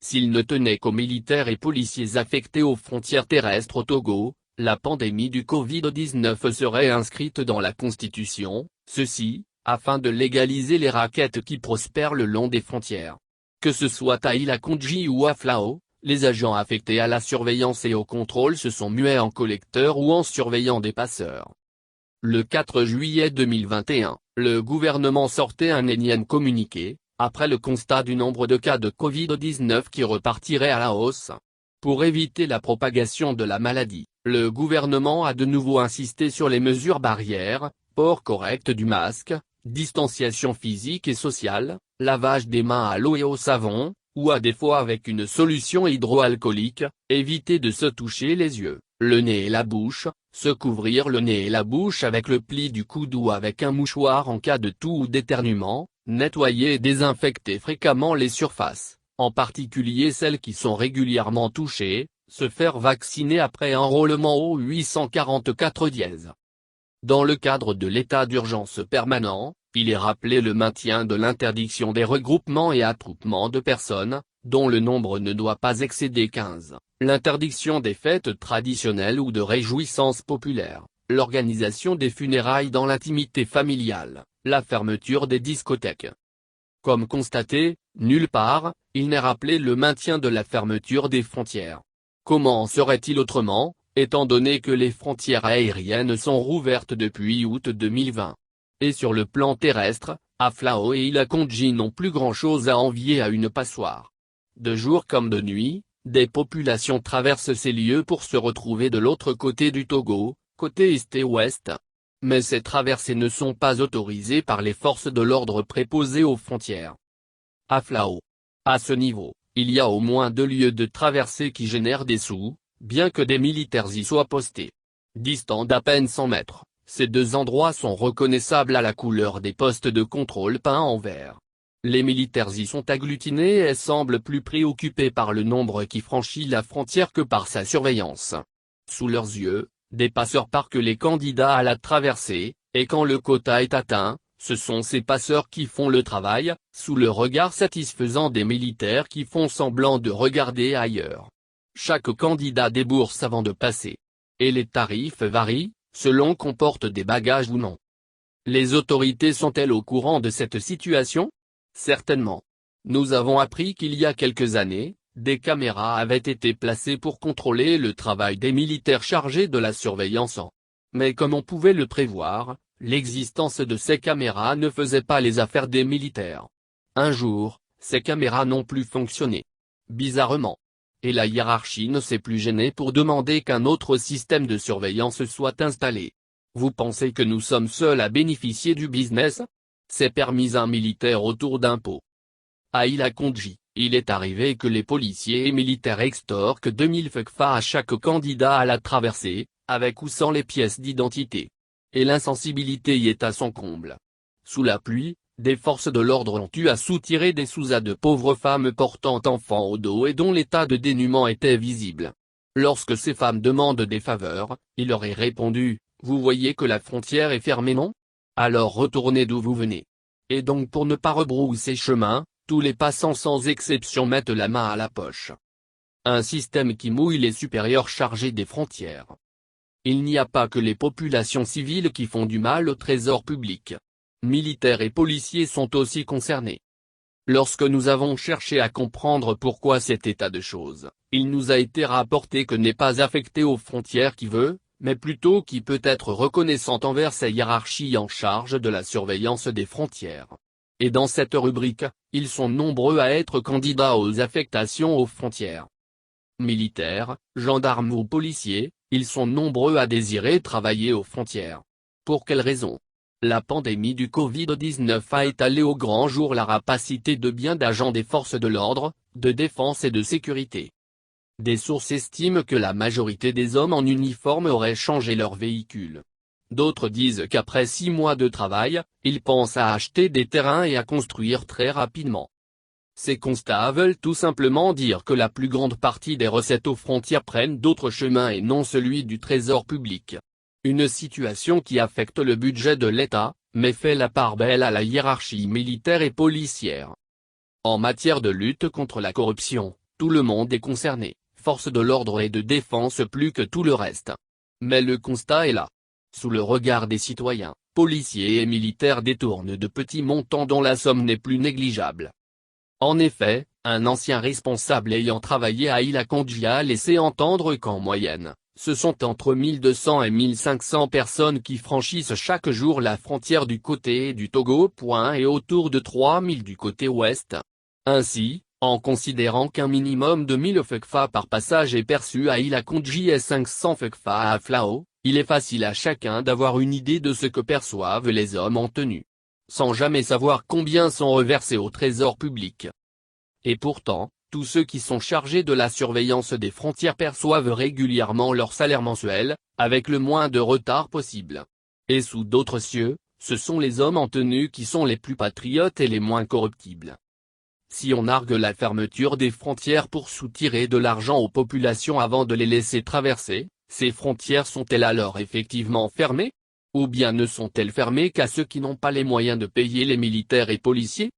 s'il ne tenait qu'aux militaires et policiers affectés aux frontières terrestres au Togo, la pandémie du Covid-19 serait inscrite dans la Constitution, ceci, afin de légaliser les rackets qui prospèrent le long des frontières. Que ce soit à Ila-Kondji ou à Flao, les agents affectés à la surveillance et au contrôle se sont mués en collecteurs ou en surveillants des passeurs. Le 4 juillet 2021, le gouvernement sortait un énième communiqué, après le constat du nombre de cas de Covid-19 qui repartirait à la hausse. Pour éviter la propagation de la maladie, le gouvernement a de nouveau insisté sur les mesures barrières, port correct du masque, distanciation physique et sociale, lavage des mains à l'eau et au savon, ou à défaut avec une solution hydroalcoolique, éviter de se toucher les yeux, le nez et la bouche, se couvrir le nez et la bouche avec le pli du coude ou avec un mouchoir en cas de toux ou d'éternuement, nettoyer et désinfecter fréquemment les surfaces, en particulier celles qui sont régulièrement touchées, se faire vacciner après enrôlement au 844 dièse. Dans le cadre de l'état d'urgence permanent, il est rappelé le maintien de l'interdiction des regroupements et attroupements de personnes, dont le nombre ne doit pas excéder 15, l'interdiction des fêtes traditionnelles ou de réjouissances populaires, l'organisation des funérailles dans l'intimité familiale, la fermeture des discothèques. Comme constaté, nulle part, il n'est rappelé le maintien de la fermeture des frontières. Comment en serait-il autrement, étant donné que les frontières aériennes sont rouvertes depuis août 2020. Et sur le plan terrestre, Aflao et Ila-Kondji n'ont plus grand-chose à envier à une passoire. De jour comme de nuit, des populations traversent ces lieux pour se retrouver de l'autre côté du Togo, côté est et ouest. Mais ces traversées ne sont pas autorisées par les forces de l'ordre préposées aux frontières. Aflao. À ce niveau, il y a au moins 2 lieux de traversée qui génèrent des sous, bien que des militaires y soient postés. Distants d'à peine 100 mètres, ces 2 endroits sont reconnaissables à la couleur des postes de contrôle peints en vert. Les militaires y sont agglutinés et semblent plus préoccupés par le nombre qui franchit la frontière que par sa surveillance. Sous leurs yeux, des passeurs parquent les candidats à la traversée, et quand le quota est atteint, ce sont ces passeurs qui font le travail, sous le regard satisfaisant des militaires qui font semblant de regarder ailleurs. Chaque candidat débourse avant de passer. Et les tarifs varient, selon qu'on porte des bagages ou non. Les autorités sont-elles au courant de cette situation? Certainement. Nous avons appris qu'il y a quelques années, des caméras avaient été placées pour contrôler le travail des militaires chargés de la surveillance. Mais comme on pouvait le prévoir, l'existence de ces caméras ne faisait pas les affaires des militaires. Un jour, ces caméras n'ont plus fonctionné. Bizarrement. Et la hiérarchie ne s'est plus gênée pour demander qu'un autre système de surveillance soit installé. Vous pensez que nous sommes seuls à bénéficier du business? C'est permis un militaire autour d'un pot. À Ila-Kondji, il est arrivé que les policiers et militaires extorquent 2000 FCFA à chaque candidat à la traversée, avec ou sans les pièces d'identité. Et l'insensibilité y est à son comble. Sous la pluie, des forces de l'ordre ont eu à soutirer des sous à de pauvres femmes portant enfants au dos et dont l'état de dénuement était visible. Lorsque ces femmes demandent des faveurs, il leur est répondu, « Vous voyez que la frontière est fermée, non? Alors retournez d'où vous venez. » Et donc pour ne pas rebrousser chemin, tous les passants sans exception mettent la main à la poche. Un système qui mouille les supérieurs chargés des frontières. Il n'y a pas que les populations civiles qui font du mal au trésor public. Militaires et policiers sont aussi concernés. Lorsque nous avons cherché à comprendre pourquoi cet état de choses, il nous a été rapporté que n'est pas affecté aux frontières qui veut, mais plutôt qui peut être reconnaissant envers sa hiérarchie en charge de la surveillance des frontières. Et dans cette rubrique, ils sont nombreux à être candidats aux affectations aux frontières. Militaires, gendarmes ou policiers, ils sont nombreux à désirer travailler aux frontières. Pour quelles raisons? La pandémie du Covid-19 a étalé au grand jour la rapacité de bien d'agents des forces de l'ordre, de défense et de sécurité. Des sources estiment que la majorité des hommes en uniforme auraient changé leur véhicule. D'autres disent qu'après 6 mois de travail, ils pensent à acheter des terrains et à construire très rapidement. Ces constats veulent tout simplement dire que la plus grande partie des recettes aux frontières prennent d'autres chemins et non celui du trésor public. Une situation qui affecte le budget de l'État, mais fait la part belle à la hiérarchie militaire et policière. En matière de lutte contre la corruption, Tout le monde est concerné, forces de l'ordre et de défense plus que tout le reste. Mais le constat est là. Sous le regard des citoyens, policiers et militaires détournent de petits montants dont la somme n'est plus négligeable. En effet, un ancien responsable ayant travaillé à Ila-Kandji a laissé entendre qu'en moyenne, ce sont entre 1200 et 1500 personnes qui franchissent chaque jour la frontière du côté du Togo. Et autour de 3000 du côté ouest. Ainsi, en considérant qu'un minimum de 1000 FECFA par passage est perçu à Ila-Kandji et 500 FECFA à Flao, il est facile à chacun d'avoir une idée de ce que perçoivent les hommes en tenue. Sans jamais savoir combien sont reversés au trésor public. Et pourtant, tous ceux qui sont chargés de la surveillance des frontières perçoivent régulièrement leur salaire mensuel, avec le moins de retard possible. Et sous d'autres cieux, ce sont les hommes en tenue qui sont les plus patriotes et les moins corruptibles. Si on argue la fermeture des frontières pour soutirer de l'argent aux populations avant de les laisser traverser, ces frontières sont-elles alors effectivement fermées? Ou bien ne sont-elles fermées qu'à ceux qui n'ont pas les moyens de payer les militaires et policiers?